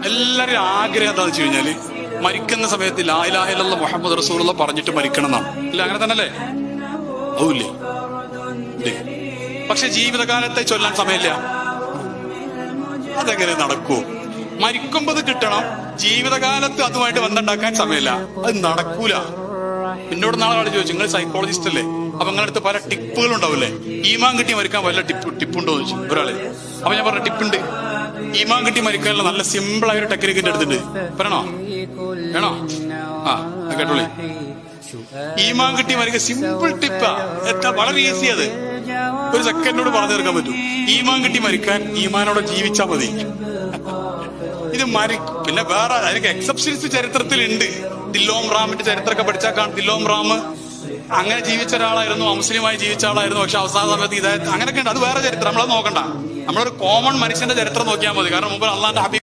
എല്ലാവരും ആഗ്രഹം എന്താണെന്ന് വെച്ച് കഴിഞ്ഞാല് മരിക്കുന്ന സമയത്ത് ലാ ഇലാഹ ഇല്ലല്ലാഹ് മുഹമ്മദ് റസൂലുള്ള പറഞ്ഞിട്ട് മരിക്കണം എന്നാണ്. ഇല്ല, അങ്ങനെ തന്നെ അല്ലേ? അതുമില്ലേ? പക്ഷെ ജീവിതകാലത്തെ ചൊല്ലാൻ സമയമില്ല. അതെങ്ങനെ നടക്കൂ? മരിക്കുമ്പത് കിട്ടണം, ജീവിതകാലത്ത് അതുമായിട്ട് ബന്ധമുണ്ടാക്കാൻ സമയമില്ല. അത് നടക്കൂല. എന്നോട് നാളെ ആൾ ചോദിച്ചു, നിങ്ങൾ സൈക്കോളജിസ്റ്റ് അല്ലേ, അപ്പൊ നിങ്ങളുടെ അടുത്ത് പല ടിപ്പുകൾ ഉണ്ടാവില്ലേ, ഈമാൻ കിട്ടി മരിക്കാൻ വല്ല ടിപ്പുണ്ടോ എന്ന് ചോദിച്ചു ഒരാള്. അപ്പൊ ഞാൻ പറഞ്ഞ ടിപ്പുണ്ട്. ഈമാൻ കിട്ടി മരിക്കാനുള്ള നല്ല സിമ്പിൾ ആയ ഒരു ടെക്നിക്കിന്റെ അടുത്തുണ്ട്. പറയണോ? വേണോ? ആ, കേട്ടോളി. ഈമാൻ കിട്ടി മരിക്കുക സിമ്പിൾ ടിപ്പാ. എത്ര വളരെ ഈസി. അത് ഒരു സെക്കൻഡിനോട് പറഞ്ഞു തീർക്കാൻ പറ്റും. ഈമാൻ കിട്ടി മരിക്കാൻ ഈമാനോടെ ജീവിച്ചാ മതി. ഇത് പിന്നെ വേറെ അതിന് എക്സെപ്ഷൻസ് ചരിത്രത്തിലുണ്ട്. ദില്ലോം റാമിന്റെ ചരിത്രമൊക്കെ പഠിച്ചാൽ കാണും. ദില്ലോം റാം അങ്ങനെ ജീവിച്ച ഒരാളായിരുന്നു, അമുസ്ലിമായി ജീവിച്ച ആളായിരുന്നു. പക്ഷെ അവസാന സമയത്ത് ഇതായത് അങ്ങനെയൊക്കെ ഉണ്ട്. അത് വേറെ ചരിത്രം, നമ്മളത് നോക്കണ്ട. നമ്മളൊരു കോമൺ മനുഷ്യന്റെ ചരിത്രം നോക്കിയാൽ മതി. കാരണം മുമ്പ് അള്ളാന്റെ ഹബീബ്